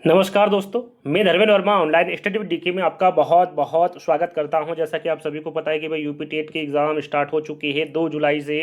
नमस्कार दोस्तों, मैं Dharmendra Verma online study with DK में आपका बहुत बहुत स्वागत करता हूं। जैसा कि आप सभी को पता है कि भाई यूपी टेट के एग्ज़ाम स्टार्ट हो चुकी है 2 जुलाई से।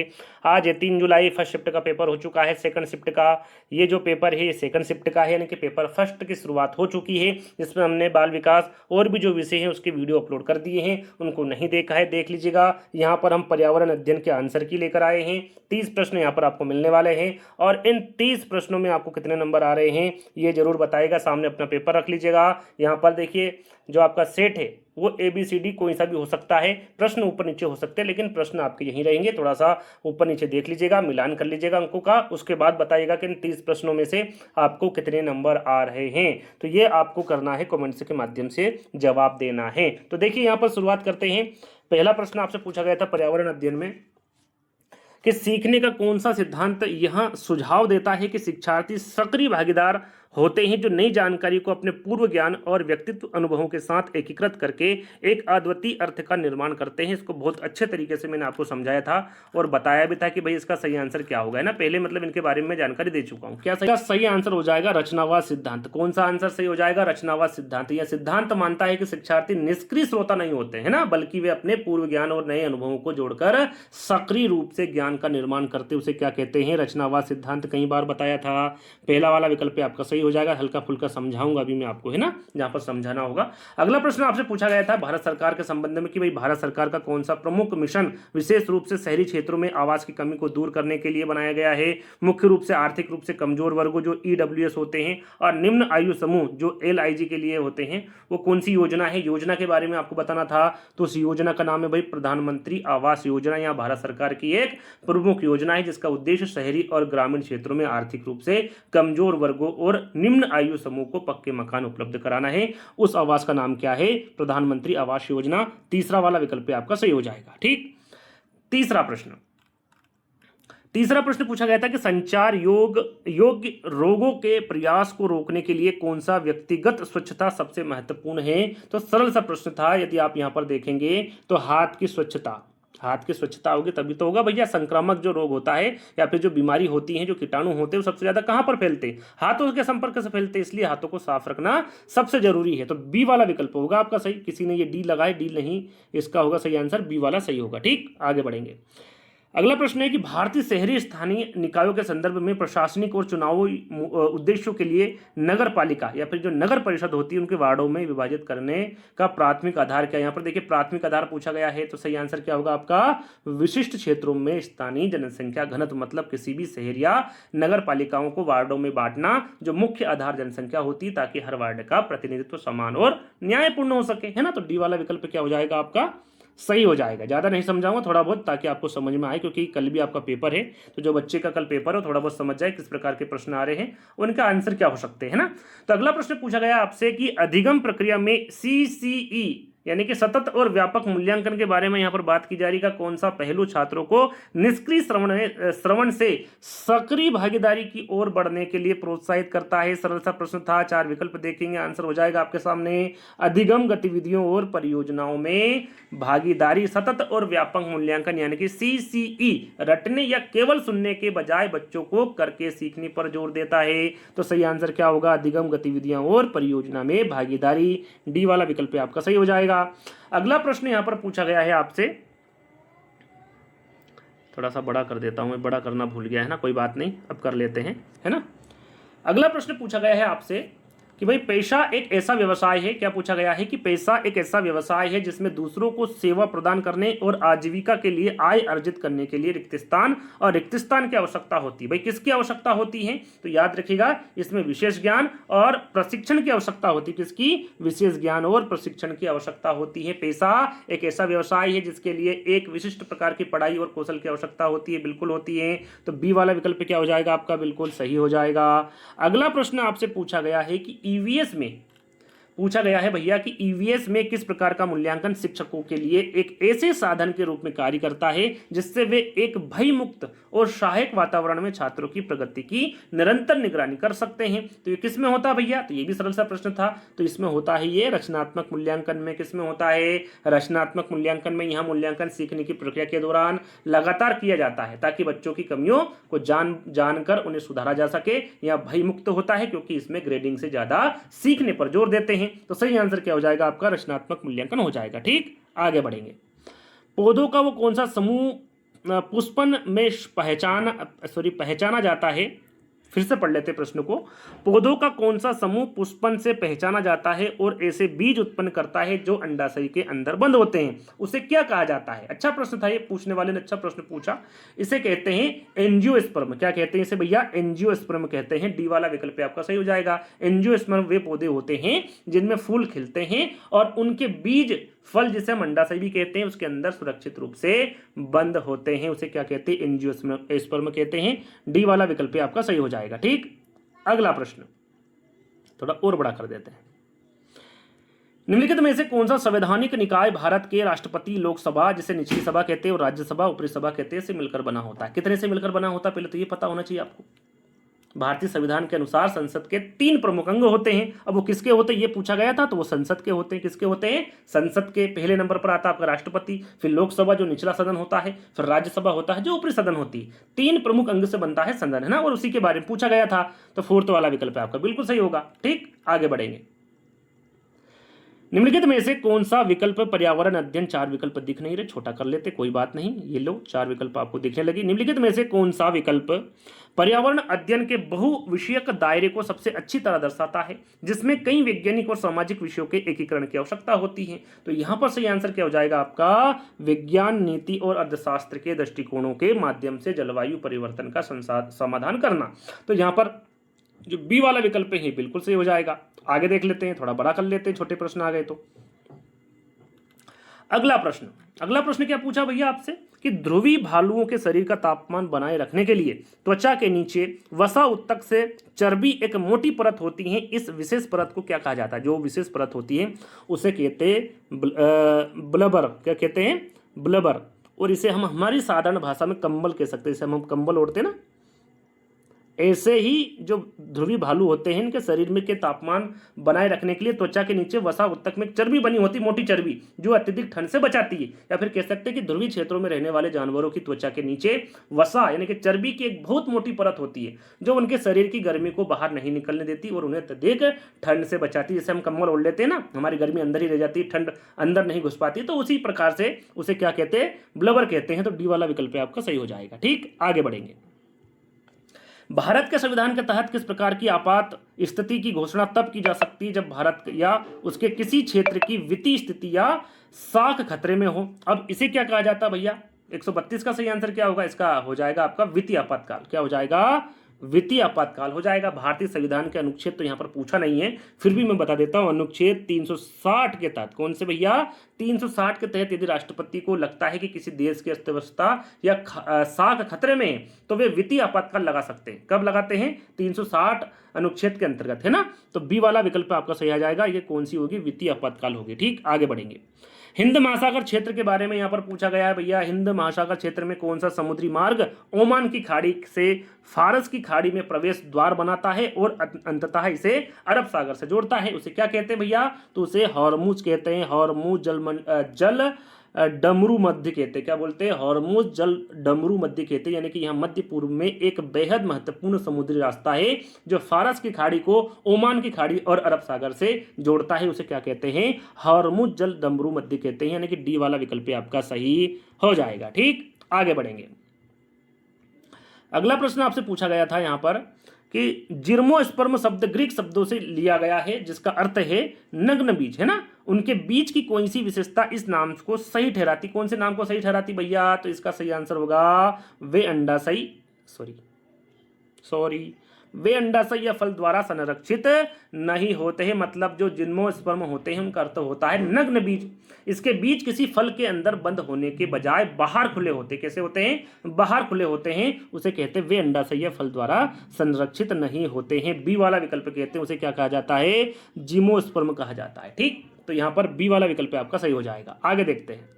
आज है 3 जुलाई, फर्स्ट शिफ्ट का पेपर हो चुका है। सेकंड शिफ्ट का ये जो पेपर है ये सेकंड शिफ्ट का है, यानी कि पेपर फर्स्ट की शुरुआत हो चुकी है। जिसमें हमने बाल विकास और भी जो विषय हैं उसके वीडियो अपलोड कर दिए हैं, उनको नहीं देखा है देख लीजिएगा। यहाँ पर हम पर्यावरण अध्ययन के आंसर की लेकर आए हैं। 30 प्रश्न यहाँ पर आपको मिलने वाले हैं और इन 30 प्रश्नों में आपको कितने नंबर आ रहे हैं ये जरूर बताएगा। सामने अपना पेपर रख लीजिएगा। यहाँ पर देखिए जो आपका सेट है वो ABCD कोई सा भी हो सकता है। प्रश्न ऊपर नीचे हो सकते हैं लेकिन प्रश्न आपके यहीं रहेंगे। थोड़ा सा ऊपर नीचे देख लीजिएगा, मिलान कर लीजिएगा अंकों का। उसके बाद बताइएगा कि इन 30 प्रश्नों में से आपको कितने नंबर आ रहे हैं। तो ये आपको करना है, कमेंट्स के माध्यम से जवाब देना है। तो देखिए यहाँ पर शुरुआत करते हैं। पहला प्रश्न आपसे पूछा गया था पर्यावरण अध्ययन में कि सीखने का कौन सा सिद्धांत यह सुझाव देता है कि शिक्षार्थी सक्रिय भागीदार होते हैं जो नई जानकारी को अपने पूर्व ज्ञान और व्यक्तित्व अनुभवों के साथ एकीकृत करके एक अद्वितीय अर्थ का निर्माण करते हैं। इसको बहुत अच्छे तरीके से मैंने आपको समझाया था और बताया भी था कि भाई इसका सही आंसर क्या होगा, है ना। पहले मतलब इनके बारे में जानकारी दे चुका हूं। क्या सही आंसर हो जाएगा? रचनावाद सिद्धांत। कौन सा आंसर सही हो जाएगा? रचनावाद सिद्धांत। यह सिद्धांत मानता है कि शिक्षार्थी निष्क्रिय श्रोता नहीं होते हैं ना, बल्कि वे अपने पूर्व ज्ञान और नए अनुभवों को जोड़कर सक्रिय रूप से ज्ञान का निर्माण करते उसे क्या कहते हैं? रचनावाद सिद्धांत। कई बार बताया था। पहला वाला विकल्प आपका सही हो जाएगा। हल्का फुल्का समझाऊंगा अभी मैं आपको, है ना, जहां पर समझाना होगा। अगला प्रश्न आपसे पूछा गया था भारत सरकार के संबंध में कि भाई भारत सरकार का कौन सा प्रमुख मिशन विशेष रूप से शहरी क्षेत्रों में आवास की कमी को दूर करने के लिए बनाया गया है। मुख्य रूप से आर्थिक रूप से कमजोर वर्गों जो EWS होते हैं और निम्न आयु समूह जो LIG के लिए होते हैं, वो कौन सी योजना है? योजना के बारे में आपको बताना था। तो उस योजना का नाम है भाई प्रधानमंत्री आवास योजना। यह भारत सरकार की एक प्रमुख योजना है जिसका उद्देश्य शहरी और ग्रामीण क्षेत्रों में आर्थिक रूप से कमजोर वर्गों और निम्न आयु समूह को पक्के मकान उपलब्ध कराना है। उस आवास का नाम क्या है? प्रधानमंत्री आवास योजना। तीसरा वाला विकल्प आपका सही हो जाएगा। ठीक। तीसरा प्रश्न पूछा गया था कि संचार योग्य रोगों के प्रयास को रोकने के लिए कौन सा व्यक्तिगत स्वच्छता सबसे महत्वपूर्ण है? तो सरल सा प्रश्न था। यदि आप यहां पर देखेंगे तो हाथ की स्वच्छता होगी तभी तो होगा भैया। संक्रामक जो रोग होता है या फिर जो बीमारी होती है, जो कीटाणु होते हैं, वो सबसे ज्यादा कहां पर फैलते हैं? हाथों के संपर्क से फैलते हैं। इसलिए हाथों को साफ रखना सबसे जरूरी है। तो बी वाला विकल्प होगा आपका सही। किसी ने ये डी लगाए, डी नहीं, इसका होगा सही आंसर बी वाला सही होगा। ठीक, आगे बढ़ेंगे। अगला प्रश्न है कि भारतीय शहरी स्थानीय निकायों के संदर्भ में प्रशासनिक और चुनावी उद्देश्यों के लिए नगर पालिका या फिर जो नगर परिषद होती है उनके वार्डों में विभाजित करने का प्राथमिक आधार क्या है? यहाँ पर देखिए प्राथमिक आधार पूछा गया है, तो सही आंसर क्या होगा आपका? विशिष्ट क्षेत्रों में स्थानीय जनसंख्या घनत्व। मतलब किसी भी शहर या नगर पालिकाओं को वार्डों में बांटना जो मुख्य आधार जनसंख्या होती है, ताकि हर वार्ड का प्रतिनिधित्व समान और न्यायपूर्ण हो सके, है ना। तो डी वाला विकल्प क्या हो जाएगा आपका? सही हो जाएगा। ज़्यादा नहीं समझाऊंगा, थोड़ा बहुत, ताकि आपको समझ में आए, क्योंकि कल भी आपका पेपर है। तो जो बच्चे का कल पेपर हो थोड़ा बहुत समझ जाए किस प्रकार के प्रश्न आ रहे हैं, उनका आंसर क्या हो सकते हैं, ना। तो अगला प्रश्न पूछा गया आपसे कि अधिगम प्रक्रिया में CCE यानी कि सतत और व्यापक मूल्यांकन के बारे में यहाँ पर बात की जा रही है। कौन सा पहलू छात्रों को निष्क्रिय श्रवण से सक्रिय भागीदारी की ओर बढ़ने के लिए प्रोत्साहित करता है? सरल सा प्रश्न था। 4 विकल्प देखेंगे, आंसर हो जाएगा आपके सामने। अधिगम गतिविधियों और परियोजनाओं में भागीदारी सतत और व्यापक मूल्यांकन यानी कि CCE रटने या केवल सुनने के बजाय बच्चों को करके सीखने पर जोर देता है। तो सही आंसर क्या होगा? अधिगम गतिविधियां और परियोजना में भागीदारी। डी वाला विकल्प आपका सही हो जाएगा। अगला प्रश्न यहां पर पूछा गया है आपसे, थोड़ा सा बड़ा कर देता हूं, मैं बड़ा करना भूल गया है ना, कोई बात नहीं, अब कर लेते हैं, है ना। अगला प्रश्न पूछा गया है आपसे कि भाई पैसा एक ऐसा व्यवसाय है। क्या पूछा गया है? कि पैसा एक ऐसा व्यवसाय है जिसमें दूसरों को सेवा प्रदान करने और आजीविका के लिए आय अर्जित करने के लिए रिक्त स्थान की आवश्यकता होती है। भाई किसकी आवश्यकता होती है? तो याद रखिएगा, इसमें विशेष ज्ञान और प्रशिक्षण की आवश्यकता होती है। किसकी? विशेष ज्ञान और प्रशिक्षण की आवश्यकता होती है। पैसा एक ऐसा व्यवसाय है जिसके लिए एक विशिष्ट प्रकार की पढ़ाई और कौशल की आवश्यकता होती है। बिल्कुल होती है। तो बी वाला विकल्प क्या हो जाएगा आपका? बिल्कुल सही हो जाएगा। अगला प्रश्न आपसे पूछा गया है कि EVS में पूछा गया है भैया कि ईवीएस में किस प्रकार का मूल्यांकन शिक्षकों के लिए एक ऐसे साधन के रूप में कार्य करता है जिससे वे एक भयमुक्त और सहायक वातावरण में छात्रों की प्रगति की निरंतर निगरानी कर सकते हैं। तो ये किस में होता है भैया? तो ये भी सरल सा प्रश्न था। तो इसमें होता है ये रचनात्मक मूल्यांकन में। किस में होता है? रचनात्मक मूल्यांकन में। यहाँ मूल्यांकन सीखने की प्रक्रिया के दौरान लगातार किया जाता है ताकि बच्चों की कमियों को जानकर उन्हें सुधारा जा सके। यह भयमुक्त होता है क्योंकि इसमें ग्रेडिंग से ज्यादा सीखने पर जोर देते हैं। तो सही आंसर क्या हो जाएगा आपका? रचनात्मक मूल्यांकन हो जाएगा। ठीक, आगे बढ़ेंगे। पौधों का वो कौन सा समूह पुष्पन में पहचाना जाता है? फिर से पढ़ लेते प्रश्न को। पौधों का कौन सा समूह पुष्पन से पहचाना जाता है और ऐसे बीज उत्पन्न करता है जो अंडाशय के अंदर बंद होते हैं, उसे क्या कहा जाता है? अच्छा प्रश्न था ये, पूछने वाले ने अच्छा प्रश्न पूछा। इसे कहते हैं एंजियोस्पर्म। क्या कहते हैं इसे भैया? एंजियोस्पर्म कहते हैं। डी वाला विकल्प आपका सही हो जाएगा। एंजियोस्पर्म वे पौधे होते हैं जिनमें फूल खिलते हैं और उनके बीज फल, जिसे हम अंडाशय भी कहते हैं, उसके अंदर सुरक्षित रूप से बंद होते हैं। उसे क्या कहते हैं? एंजियोस्पर्म कहते हैं। डी वाला विकल्प आपका सही हो जाएगा। ठीक, अगला प्रश्न थोड़ा और बड़ा कर देते हैं। निम्नलिखित में से कौन सा संवैधानिक निकाय भारत के राष्ट्रपति, लोकसभा जिसे निचली सभा कहते हैं और राज्यसभा ऊपरी सभा कहते हैं से मिलकर बना होता है? कितने से मिलकर बना होता है पहले तो ये पता होना चाहिए आपको। भारतीय संविधान के अनुसार संसद के 3 प्रमुख अंग होते हैं। अब वो किसके होते हैं ये पूछा गया था, तो वो संसद के होते हैं। किसके होते हैं? संसद के। पहले नंबर पर आता है आपका राष्ट्रपति, फिर लोकसभा जो निचला सदन होता है, फिर राज्यसभा होता है जो ऊपरी सदन होती है। 3 प्रमुख अंग से बनता है सदन, है ना, और उसी के बारे में पूछा गया था। तो 4th वाला विकल्प आपका बिल्कुल सही होगा। ठीक, आगे बढ़ेंगे। निम्नलिखित में से कौन सा विकल्प पर्यावरण अध्ययन? 4 विकल्प दिख नहीं रहे, छोटा कर लेते, कोई बात नहीं। ये लो 4 विकल्प आपको दिखने लगी। निम्नलिखित में से कौन सा विकल्प पर्यावरण अध्ययन के बहुविषयक दायरे को सबसे अच्छी तरह दर्शाता है, जिसमें कई वैज्ञानिक और सामाजिक विषयों के एकीकरण की आवश्यकता होती है? तो यहां पर सही आंसर क्या हो जाएगा आपका? विज्ञान, नीति और अर्थशास्त्र के दृष्टिकोणों के माध्यम से जलवायु परिवर्तन का समाधान करना। तो यहां पर जो बी वाला विकल्प है बिल्कुल सही हो जाएगा। आगे देख लेते हैं, थोड़ा बड़ा कर लेते हैं, छोटे प्रश्न आ गए तो। अगला प्रश्न क्या पूछा भैया आपसे कि ध्रुवी भालुओं के शरीर का तापमान बनाए रखने के लिए त्वचा के नीचे वसा उत्तक से चर्बी एक मोटी परत होती है। इस विशेष परत को क्या कहा जाता है? जो विशेष परत होती है उसे कहते हैं ब्लबर। क्या कहते हैं? ब्लबर। और इसे हम हमारी साधारण भाषा में कंबल कह सकते हैं। इसे हम कंबल ओढ़ते हैं ना, ऐसे ही जो ध्रुवी भालू होते हैं इनके शरीर में के तापमान बनाए रखने के लिए त्वचा के नीचे वसा उत्तक में चर्बी बनी होती, मोटी चर्बी, जो अत्यधिक ठंड से बचाती है। या फिर कह सकते हैं कि ध्रुवी क्षेत्रों में रहने वाले जानवरों की त्वचा के नीचे वसा यानी कि चर्बी की एक बहुत मोटी परत होती है जो उनके शरीर की गर्मी को बाहर नहीं निकलने देती और उन्हें अत्यधिक ठंड से बचाती है। जैसे हम कम्बल ओढ़ लेते हैं ना, हमारी गर्मी अंदर ही रह जाती है, ठंड अंदर नहीं घुस पाती, तो उसी प्रकार से उसे क्या कहते हैं? ब्लबर कहते हैं। तो डी वाला विकल्प आपका सही हो जाएगा। ठीक, आगे बढ़ेंगे। भारत के संविधान के तहत किस प्रकार की आपात स्थिति की घोषणा तब की जा सकती है जब भारत या उसके किसी क्षेत्र की वित्तीय स्थिति या साख खतरे में हो? अब इसे क्या कहा जाता है भैया? 132 का सही आंसर क्या होगा? इसका हो जाएगा आपका वित्तीय आपातकाल। क्या हो जाएगा? वित्तीय आपातकाल हो जाएगा। भारतीय संविधान के अनुच्छेद तो यहाँ पर पूछा नहीं है, फिर भी मैं बता देता हूँ। अनुच्छेद 360 के तहत, कौन से भैया? 360 के तहत यदि राष्ट्रपति को लगता है कि किसी देश की अर्थव्यवस्था या साख खतरे में है तो वे वित्तीय आपातकाल लगा सकते हैं। कब लगाते हैं? 360 अनुच्छेद के अंतर्गत, है ना। तो बी वाला विकल्प आपका सही आ जाएगा। ये कौन सी होगी? वित्तीय आपातकाल होगी। ठीक, आगे बढ़ेंगे। हिंद महासागर क्षेत्र के बारे में यहां पर पूछा गया है भैया। हिंद महासागर क्षेत्र में कौन सा समुद्री मार्ग ओमान की खाड़ी से फारस की खाड़ी में प्रवेश द्वार बनाता है और अंततः इसे अरब सागर से जोड़ता है? उसे क्या कहते हैं भैया? तो उसे हॉर्मुज कहते हैं। हॉर्मुज जल डमरू मध्य कहते हैं। क्या बोलते हैं? हॉर्मुज जल डमरू मध्य कहते हैं। यानी कि यहाँ मध्य पूर्व में एक बेहद महत्वपूर्ण समुद्री रास्ता है जो फारस की खाड़ी को ओमान की खाड़ी और अरब सागर से जोड़ता है। उसे क्या कहते हैं? हॉर्मुज जल डमरू मध्य कहते हैं। यानी कि डी वाला विकल्प आपका सही हो जाएगा। ठीक, आगे बढ़ेंगे। अगला प्रश्न आपसे पूछा गया था यहाँ पर कि जिर्मोस्पर्म शब्द ग्रीक शब्दों से लिया गया है जिसका अर्थ है नग्न बीज, है ना। उनके बीज की कौन सी विशेषता इस नाम को सही ठहराती? कौन से नाम को सही ठहराती भैया? तो इसका सही आंसर होगा वे अंडाशयी वे अंडाशय या फल द्वारा संरक्षित नहीं होते हैं। मतलब जो जिम्नोस्पर्म होते हैं उनका अर्थ होता है नग्न बीज। इसके बीज किसी फल के अंदर बंद होने के बजाय बाहर खुले होते हैं। कैसे होते हैं? बाहर खुले होते हैं। उसे कहते हैं वे अंडाशय या फल द्वारा संरक्षित नहीं होते हैं। बी वाला विकल्प कहते हैं, उसे क्या कहा जाता है? जिम्नोस्पर्म कहा जाता है। ठीक, तो यहां पर बी वाला विकल्प आपका सही हो जाएगा। आगे देखते हैं।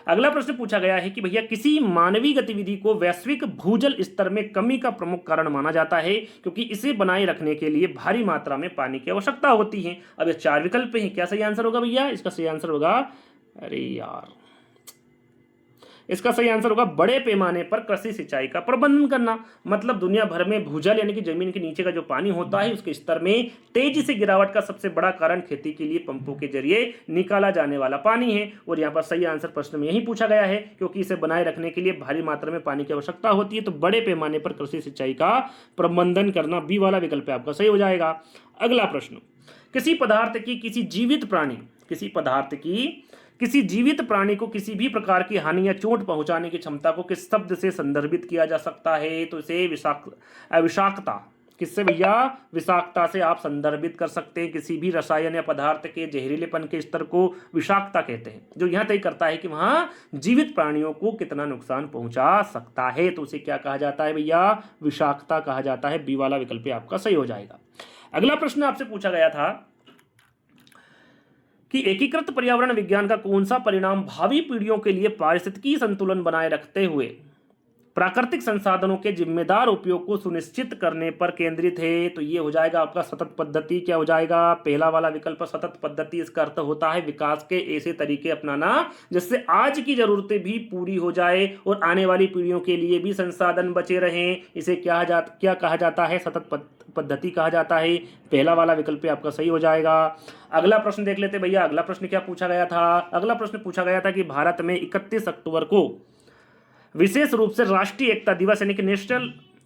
अगला प्रश्न पूछा गया है कि भैया किसी मानवीय गतिविधि को वैश्विक भूजल स्तर में कमी का प्रमुख कारण माना जाता है क्योंकि इसे बनाए रखने के लिए भारी मात्रा में पानी की आवश्यकता होती है। अब ये 4 विकल्प हैं, क्या सही आंसर होगा भैया? इसका सही आंसर होगा, अरे यार, इसका सही आंसर होगा बड़े पैमाने पर कृषि सिंचाई का प्रबंधन करना। मतलब दुनिया भर में भूजल यानी कि जमीन के नीचे का जो पानी होता है उसके स्तर में तेजी से गिरावट का सबसे बड़ा कारण खेती के लिए पंपों के जरिए निकाला जाने वाला पानी है। और यहाँ पर सही आंसर प्रश्न में यही पूछा गया है क्योंकि इसे बनाए रखने के लिए भारी मात्रा में पानी की आवश्यकता होती है। तो बड़े पैमाने पर कृषि सिंचाई का प्रबंधन करना, बी वाला विकल्प आपका सही हो जाएगा। अगला प्रश्न, किसी पदार्थ की किसी जीवित प्राणी को किसी भी प्रकार की हानि या चोट पहुंचाने की क्षमता को किस शब्द से संदर्भित किया जा सकता है? तो इसे विषाक्तता, किससे भैया? विषाक्तता से आप संदर्भित कर सकते हैं। किसी भी रसायन या पदार्थ के जहरीलेपन के स्तर को विषाक्तता कहते हैं, जो यह तय करता है कि वहां जीवित प्राणियों को कितना नुकसान पहुंचा सकता है। तो उसे क्या कहा जाता है भैया? विषाक्तता कहा जाता है। बी वाला विकल्प आपका सही हो जाएगा। अगला प्रश्न आपसे पूछा गया था कि एकीकृत पर्यावरण विज्ञान का कौन सा परिणाम भावी पीढ़ियों के लिए पारिस्थितिकी संतुलन बनाए रखते हुए प्राकृतिक संसाधनों के जिम्मेदार उपयोग को सुनिश्चित करने पर केंद्रित है? तो ये हो जाएगा आपका सतत पद्धति। क्या हो जाएगा? पहला वाला विकल्प सतत पद्धति। इसका अर्थ होता है विकास के ऐसे तरीके अपनाना जिससे आज की जरूरतें भी पूरी हो जाए और आने वाली पीढ़ियों के लिए भी संसाधन बचे रहें। इसे क्या कहा जाता है? सतत पद्धति कहा जाता है। पहला वाला विकल्प आपका सही हो जाएगा। अगला प्रश्न देख लेते भैया। अगला प्रश्न क्या पूछा गया था? अगला प्रश्न पूछा गया था कि भारत में 31 अक्टूबर को विशेष रूप से राष्ट्रीय एकता दिवस यानी कि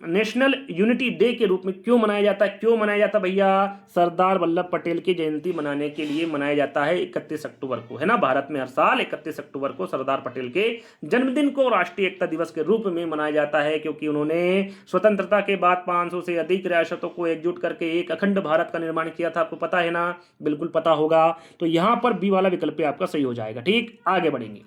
नेशनल यूनिटी डे के रूप में क्यों मनाया जाता है? क्यों मनाया जाता है भैया? सरदार वल्लभ पटेल की जयंती मनाने के लिए मनाया जाता है 31 अक्टूबर को, है ना। भारत में हर साल 31 अक्टूबर को सरदार पटेल के जन्मदिन को राष्ट्रीय एकता दिवस के रूप में मनाया जाता है क्योंकि उन्होंने स्वतंत्रता के बाद 500 से अधिक रियासतों को एकजुट करके एक अखंड भारत का निर्माण किया था। आपको पता है ना? बिल्कुल पता होगा। तो यहां पर बी वाला विकल्प आपका सही हो जाएगा। ठीक, आगे बढ़ेंगे।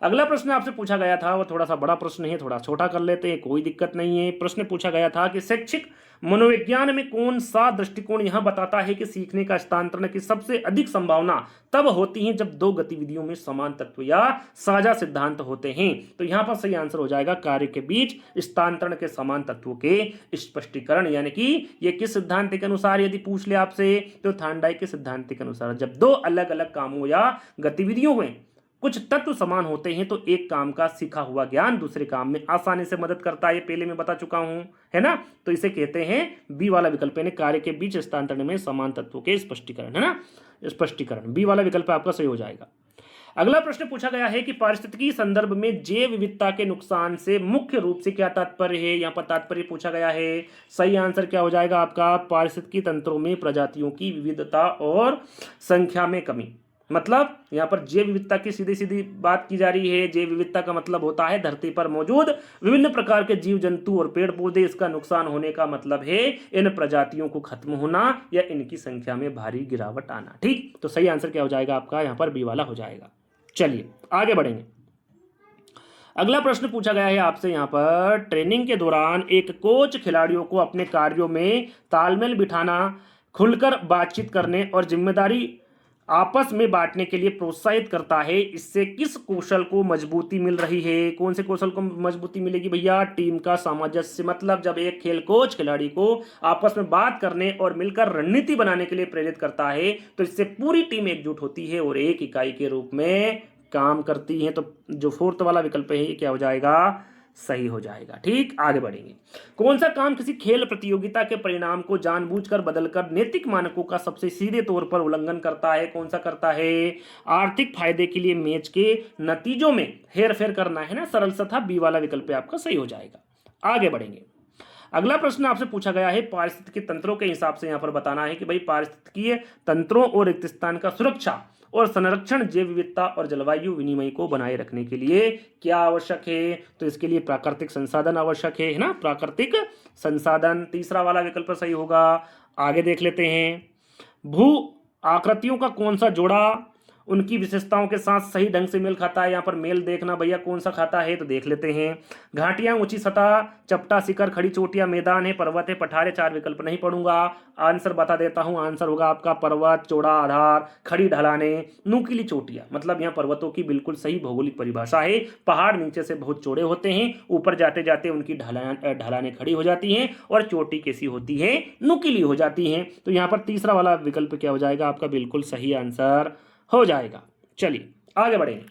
अगला प्रश्न आपसे पूछा गया था वो थोड़ा सा बड़ा प्रश्न है, थोड़ा छोटा कर लेते हैं, कोई दिक्कत नहीं है। प्रश्न पूछा गया था कि शैक्षिक मनोविज्ञान में कौन सा दृष्टिकोण यह बताता है कि सीखने का हस्तांतरण की सबसे अधिक संभावना तब होती है जब दो गतिविधियों में समान तत्व या साझा सिद्धांत होते हैं? तो यहां पर सही आंसर हो जाएगा कार्य के बीच हस्तांतरण के समान तत्वों के स्पष्टीकरण। यानी कि ये किस सिद्धांत के अनुसार यदि पूछ ले आपसे तो थार्नडाइक के सिद्धांत के अनुसार जब दो अलग अलग कामों या गतिविधियों में कुछ तत्व समान होते हैं तो एक काम का सीखा हुआ ज्ञान दूसरे काम में आसानी से मदद करता है। ये पहले मैं बता चुका हूं, है ना। तो इसे कहते हैं बी वाला विकल्प, यानी कार्य के बीच हस्तांतरण में समान तत्वों के स्पष्टीकरण, है ना। स्पष्टीकरण, बी वाला विकल्प आपका सही हो जाएगा। अगला प्रश्न पूछा गया है कि पारिस्थितिकी संदर्भ में जैव विविधता के नुकसान से मुख्य रूप से क्या तात्पर्य है? यहाँ पर तात्पर्य पूछा गया है। सही आंसर क्या हो जाएगा आपका? पारिस्थितिकी तंत्रों में प्रजातियों की विविधता और संख्या में कमी। मतलब यहाँ पर जैव विविधता की सीधी सीधी बात की जा रही है। जैव विविधता का मतलब होता है धरती पर मौजूद विभिन्न प्रकार के जीव जंतु और पेड़ पौधे। इसका नुकसान होने का मतलब है इन प्रजातियों को खत्म होना या इनकी संख्या में भारी गिरावट आना। ठीक, तो सही आंसर क्या हो जाएगा आपका? यहाँ पर बी वाला हो जाएगा। चलिए आगे बढ़ेंगे। अगला प्रश्न पूछा गया है आपसे यहाँ पर, ट्रेनिंग के दौरान एक कोच खिलाड़ियों को अपने कार्यों में तालमेल बिठाना, खुलकर बातचीत करने और जिम्मेदारी आपस में बांटने के लिए प्रोत्साहित करता है। इससे किस कौशल को मजबूती मिल रही है? कौन से कौशल को मजबूती मिलेगी भैया? टीम का सामंजस्य। मतलब जब एक खेल कोच खिलाड़ी को आपस में बात करने और मिलकर रणनीति बनाने के लिए प्रेरित करता है तो इससे पूरी टीम एकजुट होती है और एक इकाई के रूप में काम करती है। तो जो फोर्थ वाला विकल्प है क्या हो जाएगा? सही हो जाएगा। ठीक, आगे बढ़ेंगे। कौन सा काम किसी खेल प्रतियोगिता के परिणाम को जानबूझकर बदलकर नैतिक मानकों का सबसे सीधे तौर पर उल्लंघन करता है? कौन सा करता है? आर्थिक फायदे के लिए मैच के नतीजों में हेरफेर करना, है ना। सरल सा था, बी वाला विकल्प आपका सही हो जाएगा। आगे बढ़ेंगे। अगला प्रश्न आपसे पूछा गया है पारिस्थितिकी तंत्रों के हिसाब से यहाँ पर बताना है कि भाई पारिस्थितिकीय तंत्रों और रिक्तस्थान का सुरक्षा और संरक्षण जैव विविधता और जलवायु विनिमय को बनाए रखने के लिए क्या आवश्यक है? तो इसके लिए प्राकृतिक संसाधन आवश्यक है ना, प्राकृतिक संसाधन। तीसरा वाला विकल्प सही होगा। आगे देख लेते हैं। भू आकृतियों का कौन सा जोड़ा उनकी विशेषताओं के साथ सही ढंग से मेल खाता है? यहाँ पर मेल देखना भैया कौन सा खाता है, तो देख लेते हैं। घाटियां, ऊंची सतह, चपटा शिखर, खड़ी चोटियां, मैदान है, पर्वत है, पठारे। चार विकल्प नहीं पढ़ूंगा, आंसर बता देता हूं। आंसर होगा आपका पर्वत, चौड़ा आधार, खड़ी ढलाने, नुकीली चोटियां। मतलब यहाँ पर्वतों की बिल्कुल सही भौगोलिक परिभाषा है। पहाड़ नीचे से बहुत चौड़े होते हैं, ऊपर जाते जाते उनकी ढलानें खड़ी हो जाती हैं और चोटी कैसी होती है, नुकीली हो जाती हैं। तो यहाँ पर तीसरा वाला विकल्प क्या हो जाएगा आपका, बिल्कुल सही आंसर हो जाएगा। चलिए आगे बढ़ेंगे।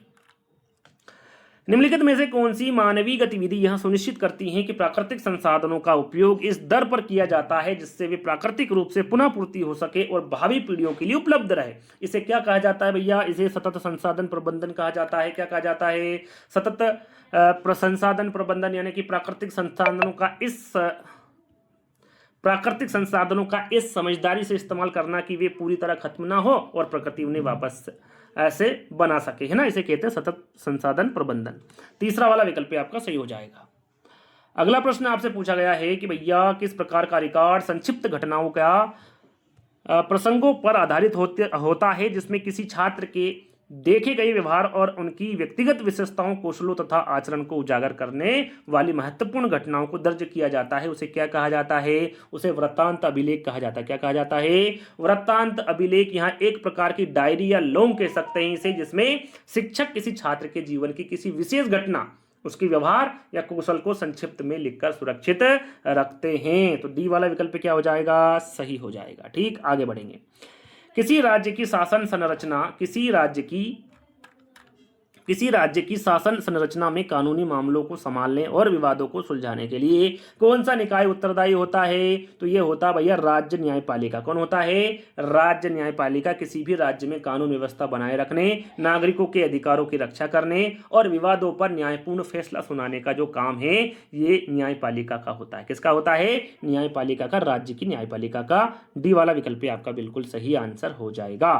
निम्नलिखित में से कौन सी मानवीय गतिविधि यह सुनिश्चित करती है कि प्राकृतिक संसाधनों का उपयोग इस दर पर किया जाता है जिससे वे प्राकृतिक रूप से पुनः पूर्ति हो सके और भावी पीढ़ियों के लिए उपलब्ध रहे? इसे क्या कहा जाता है भैया? इसे सतत संसाधन प्रबंधन कहा जाता है। क्या कहा जाता है? सतत संसाधन प्रबंधन, यानी कि प्राकृतिक संसाधनों का इस समझदारी से इस्तेमाल करना कि वे पूरी तरह खत्म ना हो और प्रकृति उन्हें वापस ऐसे बना सके, है ना। इसे कहते हैं सतत संसाधन प्रबंधन। तीसरा वाला विकल्प आपका सही हो जाएगा। अगला प्रश्न आपसे पूछा गया है कि भैया किस प्रकार का रिकॉर्ड संक्षिप्त घटनाओं का प्रसंगों पर आधारित होता है जिसमें किसी छात्र के देखे गए व्यवहार और उनकी व्यक्तिगत विशेषताओं, कौशलों तथा आचरण को उजागर करने वाली महत्वपूर्ण घटनाओं को दर्ज किया जाता है? उसे क्या कहा जाता है? उसे वृत्तांत अभिलेख कहा जाता है। क्या कहा जाता है? वृत्तांत अभिलेख। यहाँ एक प्रकार की डायरी या लोंग कह सकते हैं इसे, जिसमें शिक्षक किसी छात्र के जीवन की किसी विशेष घटना, उसके व्यवहार या कौशल को संक्षिप्त में लिखकर सुरक्षित रखते हैं। तो डी वाला विकल्प क्या हो जाएगा? सही हो जाएगा। ठीक, आगे बढ़ेंगे। किसी राज्य की शासन संरचना शासन संरचना में कानूनी मामलों को संभालने और विवादों को सुलझाने के लिए कौन सा निकाय उत्तरदायी होता है? तो ये होता भैया राज्य न्यायपालिका। कौन होता है? राज्य न्यायपालिका। किसी भी राज्य में कानून व्यवस्था बनाए रखने, नागरिकों के अधिकारों की रक्षा करने और विवादों पर न्यायपूर्ण फैसला सुनाने का जो काम है ये न्यायपालिका का होता है। किसका होता है? न्यायपालिका का, राज्य की न्यायपालिका का। डी वाला विकल्प आपका बिल्कुल सही आंसर हो जाएगा।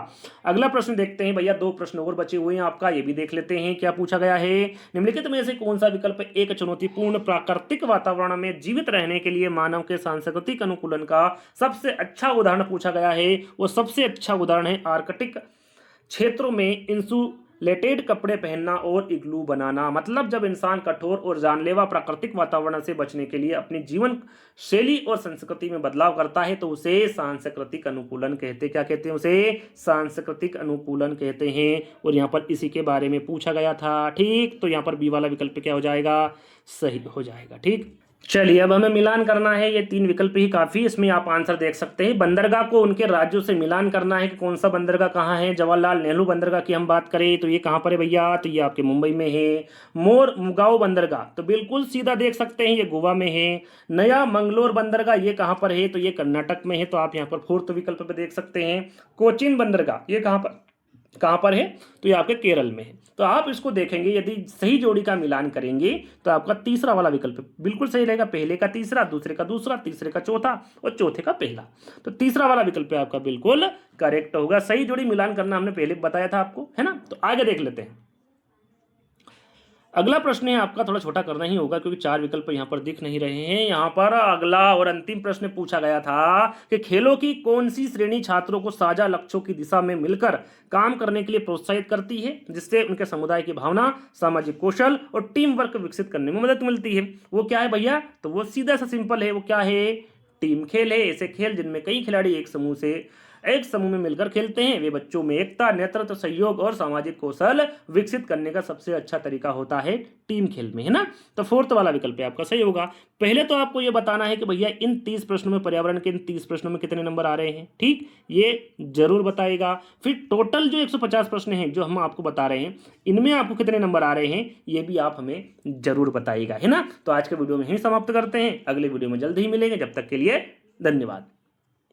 अगला प्रश्न देखते हैं भैया, दो प्रश्न और बचे हुए हैं आपका, ये भी देख लेते हैं। क्या पूछा गया है? निम्नलिखित में से कौन सा विकल्प एक चुनौतीपूर्ण प्राकृतिक वातावरण में जीवित रहने के लिए मानव के सांस्कृतिक अनुकूलन का सबसे अच्छा उदाहरण पूछा गया है? वो सबसे अच्छा उदाहरण है आर्कटिक क्षेत्रों में इंसुलेटेड कपड़े पहनना और इग्लू बनाना। मतलब जब इंसान कठोर और जानलेवा प्राकृतिक वातावरण से बचने के लिए अपनी जीवन शैली और संस्कृति में बदलाव करता है तो उसे सांस्कृतिक अनुकूलन कहते हैं। क्या कहते हैं? उसे सांस्कृतिक अनुकूलन कहते हैं। और यहाँ पर इसी के बारे में पूछा गया था। ठीक, तो यहाँ पर बी वाला विकल्प क्या हो जाएगा? सही हो जाएगा। ठीक, चलिए अब हमें मिलान करना है। ये तीन विकल्प ही काफी, इसमें आप आंसर देख सकते हैं। बंदरगाह को उनके राज्यों से मिलान करना है कि कौन सा बंदरगाह कहाँ है। जवाहरलाल नेहरू बंदरगाह की हम बात करें तो ये कहाँ पर है भैया? तो ये आपके मुंबई में है। मुगाओ बंदरगाह तो बिल्कुल सीधा देख सकते हैं, ये गोवा में है। नया मंगलोर बंदरगाह ये कहाँ पर है? तो ये कर्नाटक में है। तो आप यहाँ पर फोर्थ विकल्प पे देख सकते हैं। कोचीन बंदरगाह ये कहाँ पर है? तो ये आपके केरल में है। तो आप इसको देखेंगे, यदि सही जोड़ी का मिलान करेंगे तो आपका तीसरा वाला विकल्प बिल्कुल सही रहेगा। पहले का तीसरा, दूसरे का दूसरा, तीसरे का चौथा और चौथे का पहला। तो तीसरा वाला विकल्प आपका बिल्कुल करेक्ट होगा। सही जोड़ी मिलान करना हमने पहले बताया था आपको, है ना। तो आगे देख लेते हैं। अगला प्रश्न है आपका, थोड़ा छोटा करना ही होगा क्योंकि चार विकल्प यहाँ पर दिख नहीं रहे हैं। यहाँ पर अगला और अंतिम प्रश्न पूछा गया था कि खेलों की कौन सी श्रेणी छात्रों को साझा लक्ष्यों की दिशा में मिलकर काम करने के लिए प्रोत्साहित करती है जिससे उनके समुदाय की भावना, सामाजिक कौशल और टीम वर्क विकसित करने में मदद मिलती है? वो क्या है भैया? तो वो सीधा सा सिंपल है। वो क्या है? टीम खेल है। ऐसे खेल जिनमें कई खिलाड़ी एक समूह में मिलकर खेलते हैं, वे बच्चों में एकता, नेतृत्व, सहयोग और सामाजिक कौशल विकसित करने का सबसे अच्छा तरीका होता है टीम खेल में, है ना। तो फोर्थ वाला विकल्प आपका सही होगा। पहले तो आपको यह बताना है कि भैया इन 30 प्रश्नों में, पर्यावरण के इन 30 प्रश्नों में कितने नंबर आ रहे हैं। ठीक, ये जरूर बताएगा। फिर टोटल जो 150 प्रश्न हैं जो हम आपको बता रहे हैं, इनमें आपको कितने नंबर आ रहे हैं ये भी आप हमें जरूर बताइएगा, है ना। तो आज के वीडियो में ही समाप्त करते हैं, अगले वीडियो में जल्द ही मिलेंगे। जब तक के लिए धन्यवाद।